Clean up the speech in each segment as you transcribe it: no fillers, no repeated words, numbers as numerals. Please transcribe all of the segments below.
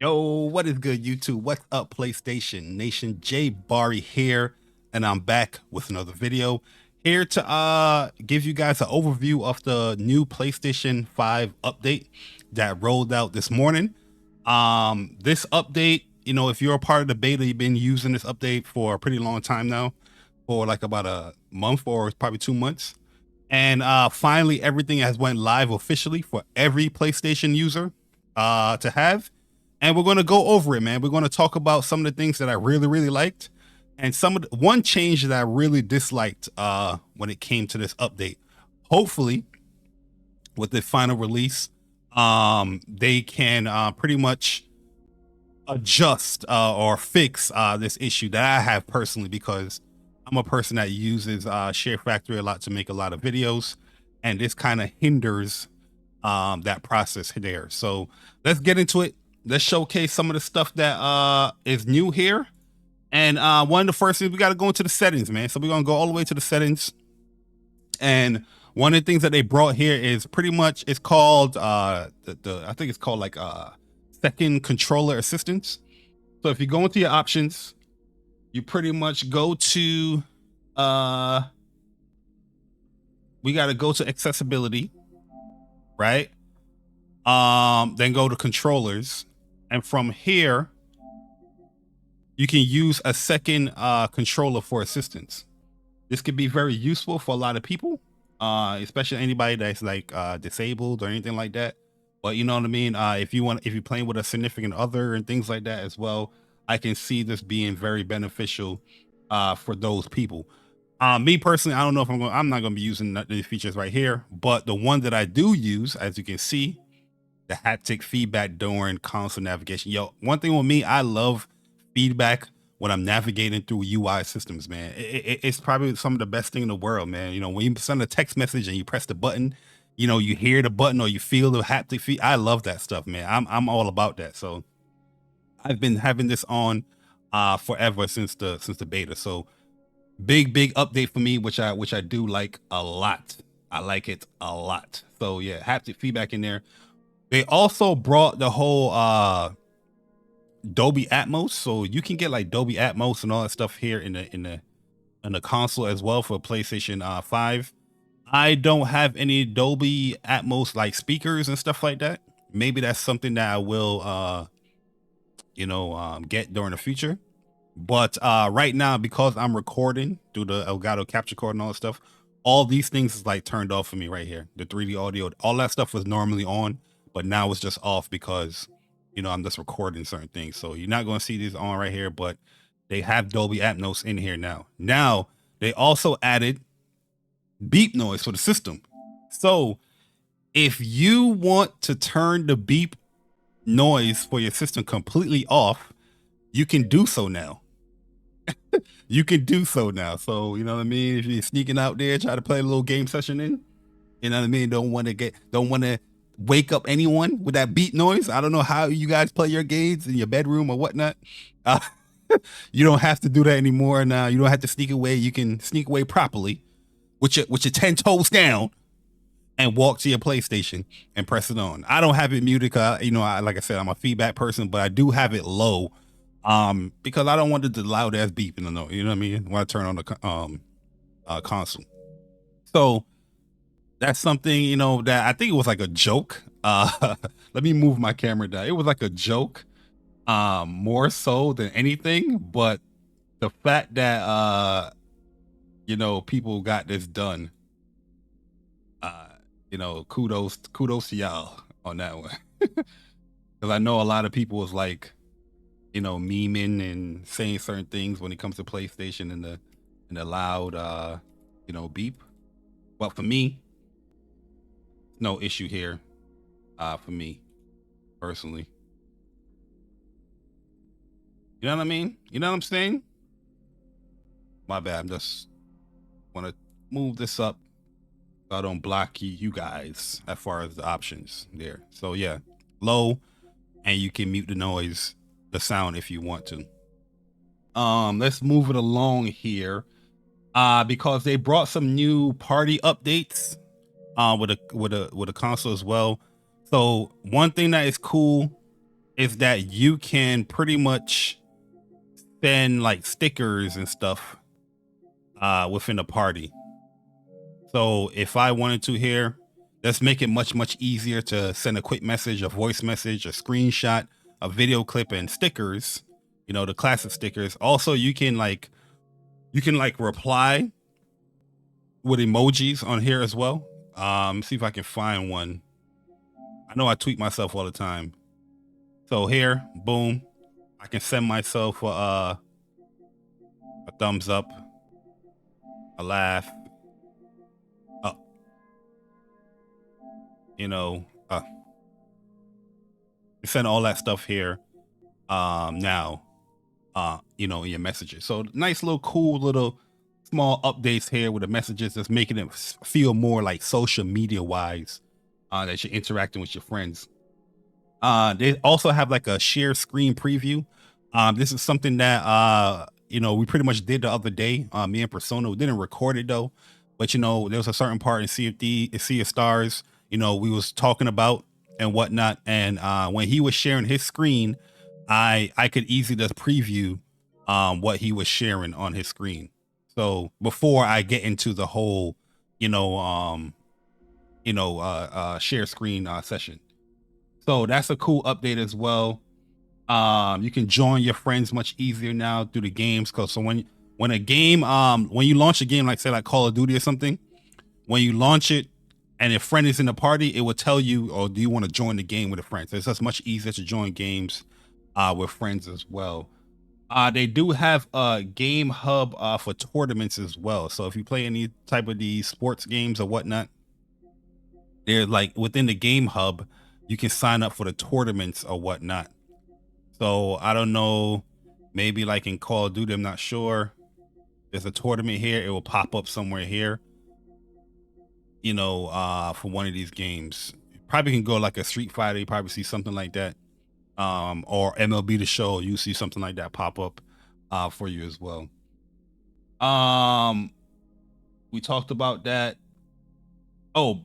Yo, what is good, YouTube? What's up, PlayStation Nation? Jay Bari here, and I'm back with another video here to give you guys an overview of the new PlayStation 5 update that rolled out this morning. This update, if you're a part of the beta, you've been using this update for a pretty long time now, for like about a month or probably 2 months. And finally, everything has went live officially for every PlayStation user to have. And we're going to go over it, man. We're going to talk about some of the things that I really liked, and one change that I really disliked when it came to this update. Hopefully, with the final release, they can pretty much adjust or fix this issue that I have personally, because I'm a person that uses Share Factory a lot to make a lot of videos, and this kind of hinders that process there. So let's get into it. Let's showcase some of the stuff that is new here. And one of the first things, we got to go into the settings, man. So we're going to go all the way to the settings. And one of the things that they brought here is pretty much, it's called, I think it's called like second controller assistance. So if you go into your options, you pretty much go to, we got to go to accessibility, right? Then go to controllers. And from here, you can use a second controller for assistance. This could be very useful for a lot of people, especially anybody that's like disabled or anything like that. But you know what I mean? If you're playing with a significant other and things like that as well, I can see this being very beneficial for those people. Me personally, I don't know if I'm not going to be using the features right here, but the one that I do use, as you can see, the haptic feedback during console navigation. Yo, one thing with me, I love feedback when I'm navigating through UI systems, man. It's probably some of the best thing in the world, man. You know, when you send a text message and you press the button, you know, you hear the button or you feel the haptic feed. I love that stuff, man. I'm all about that. So I've been having this on forever since the beta. So big update for me, which I do like a lot. I like it a lot. So yeah, haptic feedback in there. They also brought the whole Dolby Atmos, so you can get like Dolby Atmos and all that stuff here in the console as well for PlayStation 5. I don't have any Dolby Atmos like speakers and stuff like that. Maybe that's something that I will get during the future. But right now, because I'm recording through the Elgato capture card and all that stuff, all these things is like turned off for me right here. The 3D audio, all that stuff was normally on, but now it's just off because, you know, I'm just recording certain things. So you're not going to see these on right here, but they have Dolby Atmos in here now. Now, they also added beep noise for the system. So if you want to turn the beep noise for your system completely off, you can do so now. You can do so now. So, you know what I mean? If you're sneaking out there, try to play a little game session in, you know what I mean? Don't want to wake up anyone with that beat noise. I don't know how you guys play your games in your bedroom or whatnot. You don't have to do that anymore now. You don't have to sneak away. You can sneak away properly with your 10 toes down and walk to your PlayStation and press it on. I don't have it muted because, you know, like I said, I'm a feedback person, but I do have it low because I don't want the loud ass beep in the noise. You know what I mean? When I turn on the console. So that's something, you know, that I think it was like a joke. Let me move my camera down. It was like a joke, more so than anything. But the fact that you know, people got this done, you know, kudos to y'all on that one. Because I know a lot of people was like, you know, memeing and saying certain things when it comes to PlayStation and the loud you know, beep. But for me, no issue here for me personally. You know what I mean? You know what I'm saying? My bad. I'm just want to move this up so I don't block you guys as far as the options there. So yeah, low, and you can mute the sound if you want to. Let's move it along here because they brought some new party updates with a console as well. So one thing that is cool is that you can pretty much send like stickers and stuff within a party. So if I wanted to here, let's make it much easier to send a quick message, a voice message, a screenshot, a video clip, and stickers. You know, the classic stickers. Also, you can like reply with emojis on here as well. See if I can find one. I know I tweet myself all the time. So here, boom, I can send myself a thumbs up, a laugh, you know, send all that stuff here now, you know, in your messages. So nice little cool little small updates here with the messages that's making it feel more like social media wise that you're interacting with your friends. They also have like a share screen preview. This is something that you know, we pretty much did the other day. Me and Persona, we didn't record it though, but you know, there was a certain part in Sea of Stars, you know, we was talking about and whatnot. And when he was sharing his screen, I could easily just preview what he was sharing on his screen. So before I get into the whole, you know, share screen session. So that's a cool update as well. You can join your friends much easier now through the games. Cause so when a game, when you launch a game, like say like Call of Duty or something, when you launch it and a friend is in the party, it will tell you, or do you want to join the game with a friend? So it's just much easier to join games with friends as well. They do have a game hub for tournaments as well. So if you play any type of these sports games or whatnot, they're like within the game hub, you can sign up for the tournaments or whatnot. So I don't know, maybe like in Call of Duty, I'm not sure. There's a tournament here, it will pop up somewhere here, you know, for one of these games. Probably can go like a Street Fighter, you probably see something like that. Or MLB The Show, you see something like that pop up for you as well. We talked about that. Oh,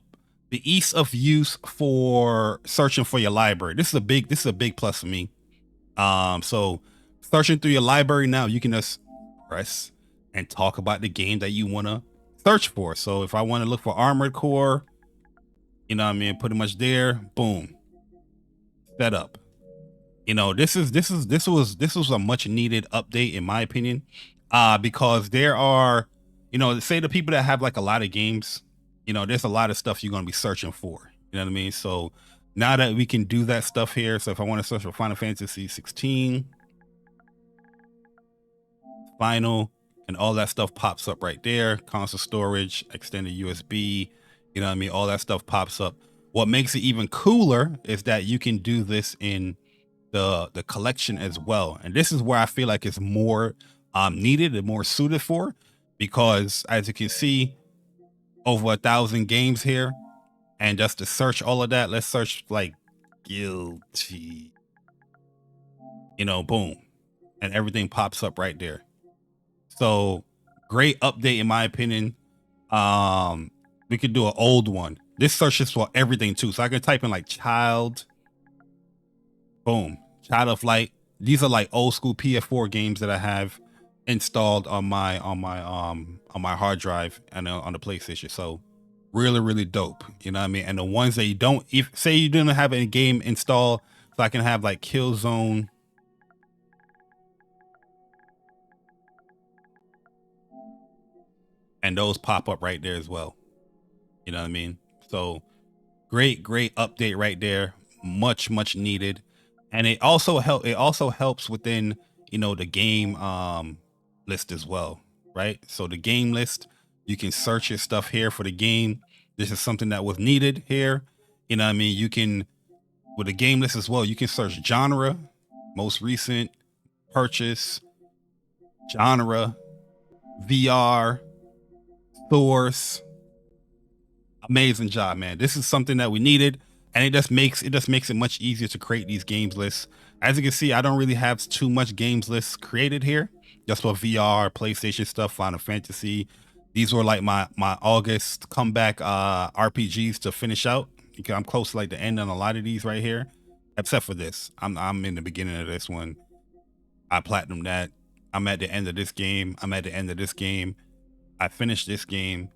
the ease of use for searching for your library. This is a big plus for me. So searching through your library now, you can just press and talk about the game that you want to search for. So if I want to look for Armored Core, you know what I mean, pretty much there, boom, set up. You know, this was a much needed update in my opinion, because there are, you know, say the people that have like a lot of games, you know, there's a lot of stuff you're going to be searching for. You know what I mean? So now that we can do that stuff here, so if I want to search for Final Fantasy 16, Final, and all that stuff pops up right there. Console storage, extended USB, you know what I mean? All that stuff pops up. What makes it even cooler is that you can do this in the collection as well. And this is where I feel like it's more needed and more suited for, because as you can see, over 1,000 games here. And just to search all of that, let's search like guilty, you know, boom, and everything pops up right there. So great update in my opinion. We could do an old one. This searches for everything too. So I can type in like child, boom, Child of Light. These are like old school PS4 games that I have installed on my hard drive and on the PlayStation. So really dope, you know what I mean? And the ones that you don't, if say you didn't have any game installed, so I can have like Killzone, and those pop up right there as well, you know what I mean? So great update right there, much needed. And it also helps within, you know, the game list as well, right? So the game list, you can search your stuff here for the game. This is something that was needed here, you know what I mean? You can, with the game list as well, you can search genre, most recent, purchase, genre, VR, source. Amazing job, man. This is something that we needed, and it just makes it much easier to create these games lists. As you can see, I don't really have too much games lists created here, just for VR, PlayStation stuff, Final Fantasy. These were like my August comeback RPGs to finish out, because I'm close to like the end on a lot of these right here. except for this. I'm in the beginning of this one. I platinum that. I'm at the end of this game. I'm at the end of this game. I finished this game.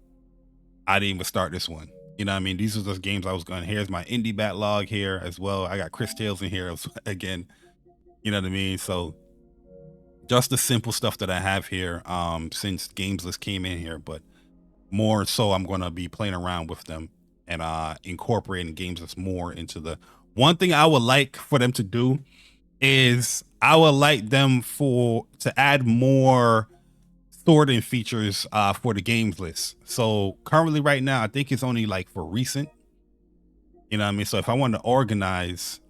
I didn't even start this one. You know what I mean? These are those games I was going. Here's my indie backlog here as well. I got Chris Tales in here again. You know what I mean? So just the simple stuff that I have here since GamesList came in here, but more so I'm going to be playing around with them and incorporating GamesList more into the one thing I would like for them to do is I would like them to add more sorting features for the games list. So currently right now, I think it's only like for recent. You know what I mean? So if I want to organize,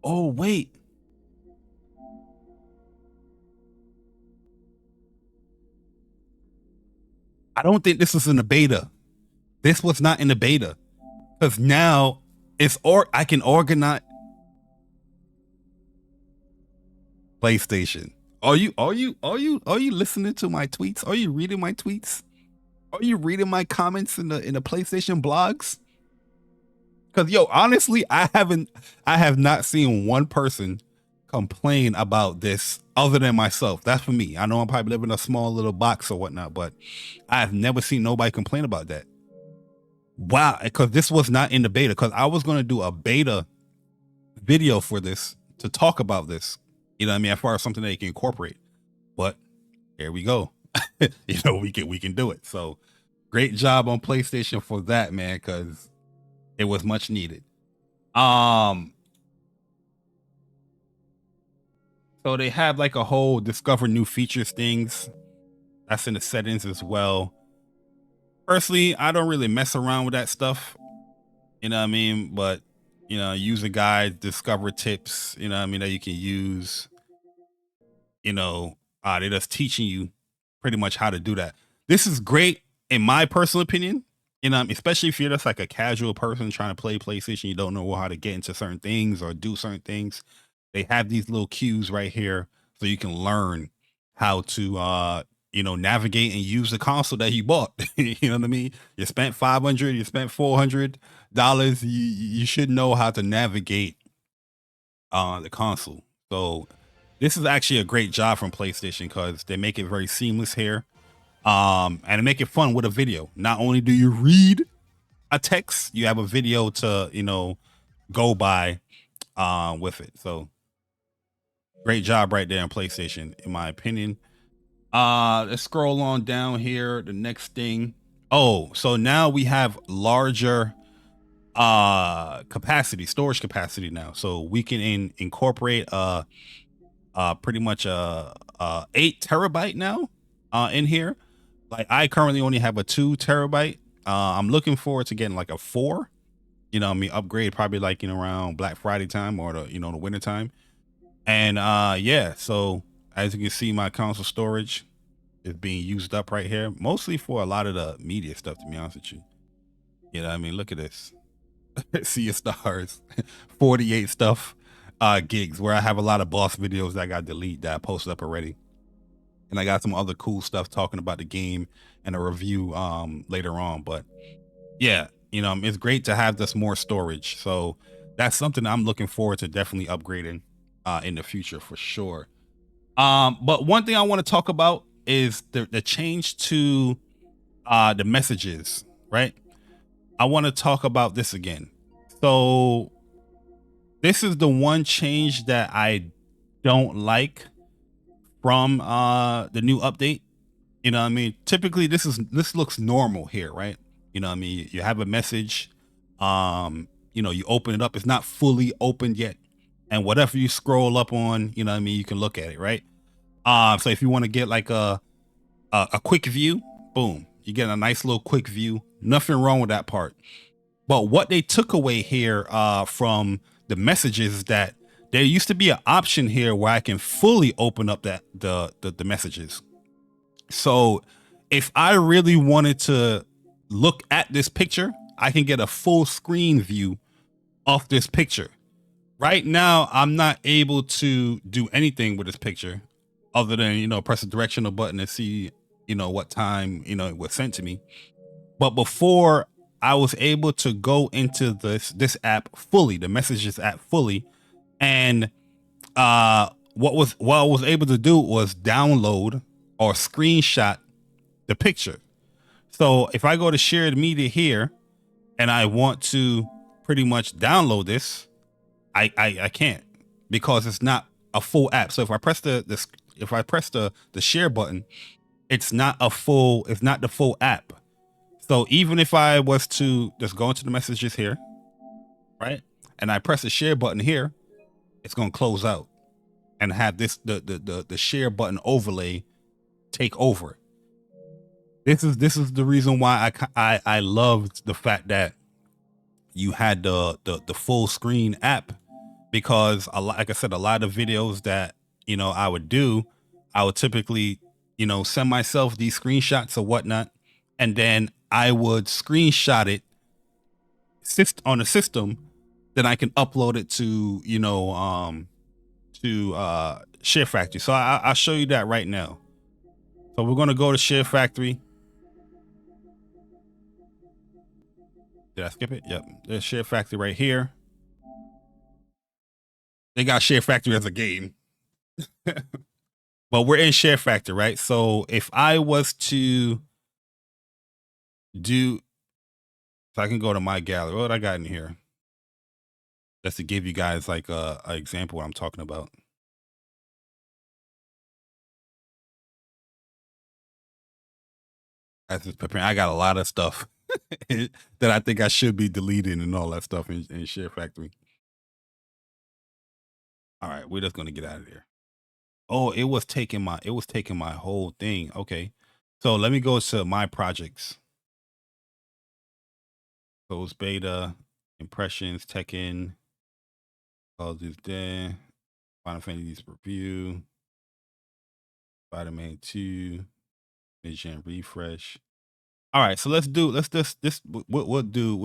oh wait. I don't think this was in the beta. This was not in the beta. Because now I can organize PlayStation. Are you listening to my tweets? Are you reading my tweets? Are you reading my comments in the PlayStation blogs? Because yo, honestly, I have not seen one person complain about this other than myself. That's for me. I know I'm probably living in a small little box or whatnot, but I've never seen nobody complain about that. Wow, because this was not in the beta. Because I was going to do a beta video for this to talk about this. You know what I mean? As far as something that you can incorporate. But here we go. You know, we can do it. So great job on PlayStation for that, man, because it was much needed. So they have like a whole discover new features things. That's in the settings as well. Personally, I don't really mess around with that stuff. You know what I mean? But you know, user guides, discover tips, you know what I mean, that you can use. You know, they're just teaching you pretty much how to do that. This is great in my personal opinion. You know, especially if you're just like a casual person trying to play PlayStation, you don't know how to get into certain things or do certain things. They have these little cues right here so you can learn how to you know, navigate and use the console that you bought. You know what I mean? You spent $500, you spent $400. You should know how to navigate the console. So this is actually a great job from PlayStation because they make it very seamless here. And make it fun with a video. Not only do you read a text, you have a video to, you know, go by with it. So great job right there on PlayStation, in my opinion. Let's scroll on down here. The next thing. Oh, so now we have larger storage capacity now. So we can incorporate pretty much a 8 terabyte now in here. Like I currently only have a 2 terabyte. I'm looking forward to getting like a 4. You know, I mean, upgrade probably like around Black Friday time or the the winter time. And yeah, so as you can see, my console storage is being used up right here, mostly for a lot of the media stuff. To be honest with you, you know, I mean, look at this. See your stars, 48 gigs. Where I have a lot of boss videos that I got delete that I posted up already. And I got some other cool stuff talking about the game and a review later on. But yeah, you know, it's great to have this more storage. So that's something I'm looking forward to definitely upgrading in the future for sure. But one thing I want to talk about is the change to the messages, right? I want to talk about this again. So this is the one change that I don't like from the new update. You know what I mean? Typically this looks normal here, right? You know what I mean? You have a message, you know, you open it up, it's not fully opened yet. And whatever you scroll up on, you know what I mean, you can look at it, right? So if you want to get like a quick view, boom, you get a nice little quick view. Nothing wrong with that part. But what they took away here from the messages is that there used to be an option here where I can fully open up that the messages. So if I really wanted to look at this picture, I can get a full screen view of this picture. Right now, I'm not able to do anything with this picture other than, you know, press the directional button and see, you know, what time, you know, it was sent to me. But before I was able to go into this app fully, the Messages app fully, and what I was able to do was download or screenshot the picture. So if I go to shared media here and I want to pretty much download this, I can't, because it's not a full app. So if I press the share button, it's not the full app. So even if I was to just go into the Messages here, right, and I press the share button here, it's gonna close out and have the share button overlay take over. This is the reason why I loved the fact that you had the full screen app, because like I said, a lot of videos that I would do, I would typically send myself these screenshots or whatnot, and then I would screenshot it on the system, then I can upload it to Share Factory. So I'll show you that right now. So we're gonna go to Share Factory. Did I skip it? Yep. There's Share Factory right here. They got Share Factory as a game. But we're in Share Factory, right? So if I was to do, so I can go to my gallery. What I got in here? Just to give you guys like a example of what I'm talking about. As it's preparing, I got a lot of stuff that I think I should be deleting and all that stuff in Share Factory. All right, we're just gonna get out of there. Oh, it was taking my whole thing. Okay. So let me go to my projects. Close beta, impressions, Tekken, all this there, Final Fantasy's review, Spider-Man 2, Vision refresh. All right, so let's this we'll do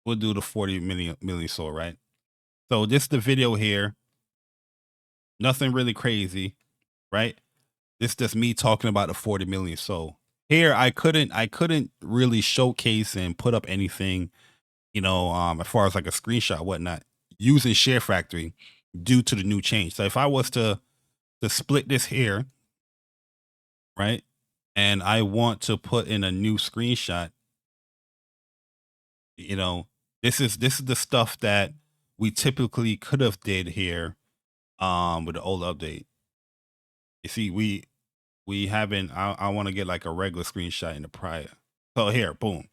the 40 million soul, right? So this is the video here. Nothing really crazy, right? This is just me talking about the 40 million soul. Here I couldn't really showcase and put up anything, as far as like a screenshot, whatnot, using Share Factory due to the new change. So if I was to split this here, right, and I want to put in a new screenshot, this is the stuff that we typically could have did here with the old update. You see, we haven't, I want to get like a regular screenshot in the prior. So here, boom,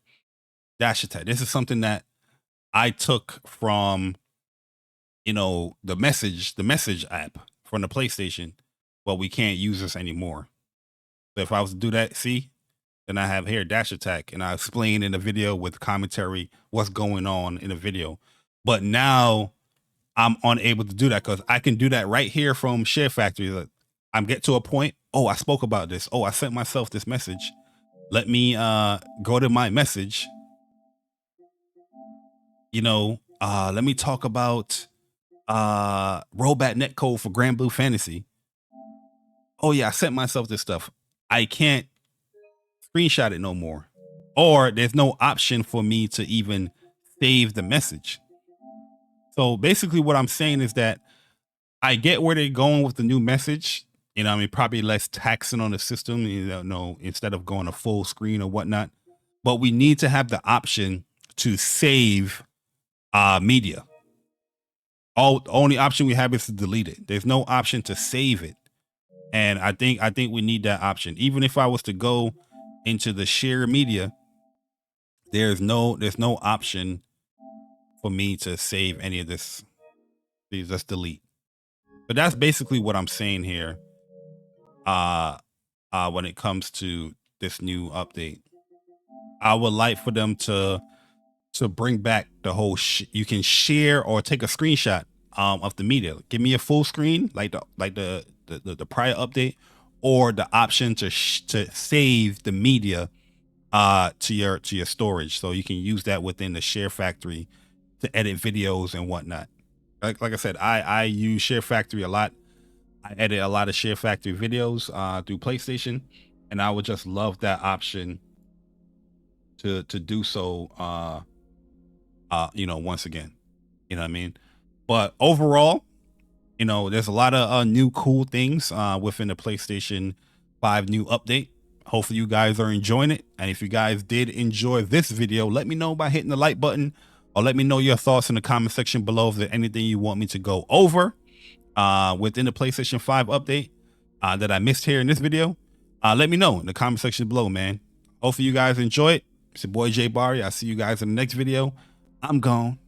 dash attack. This is something that I took from the message app from the PlayStation, but we can't use this anymore. So if I was to do that, see, then I have here dash attack, and I explain in the video with commentary what's going on in the video. But now I'm unable to do that because I can do that right here from Share Factory. Like, I'm get to a point. Oh, I spoke about this. Oh, I sent myself this message. Let me go to my message. Let me talk about rollback netcode for Grand Blue Fantasy. Oh yeah, I sent myself this stuff. I can't screenshot it no more, or there's no option for me to even save the message. So basically what I'm saying is that I get where they're going with the new message. Probably less taxing on the system, instead of going a full screen or whatnot. But we need to have the option to save media. Only option we have is to delete it. There's no option to save it. And I think we need that option. Even if I was to go into the share media, there's no option for me to save any of this. Please just delete. But that's basically what I'm saying here. When it comes to this new update, I would like for them to bring back the whole you can share or take a screenshot of the media. Give me a full screen like the prior update, or the option to save the media to your storage, so you can use that within the Share Factory to edit videos and whatnot. Like I said, I use Share Factory a lot. I edit a lot of Share Factory videos through PlayStation, and I would just love that option to do so. You know, once again, you know what I mean. But overall, you know, there's a lot of new cool things within the PlayStation 5 new update. Hopefully you guys are enjoying it. And if you guys did enjoy this video, let me know by hitting the like button, or let me know your thoughts in the comment section below if there's anything you want me to go over within the PlayStation 5 update that I missed here in this video. Let me know in the comment section below, man. Hopefully you guys enjoy it. It's your boy Jay Barry. I'll see you guys in the next video. I'm gone.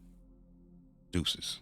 Deuces.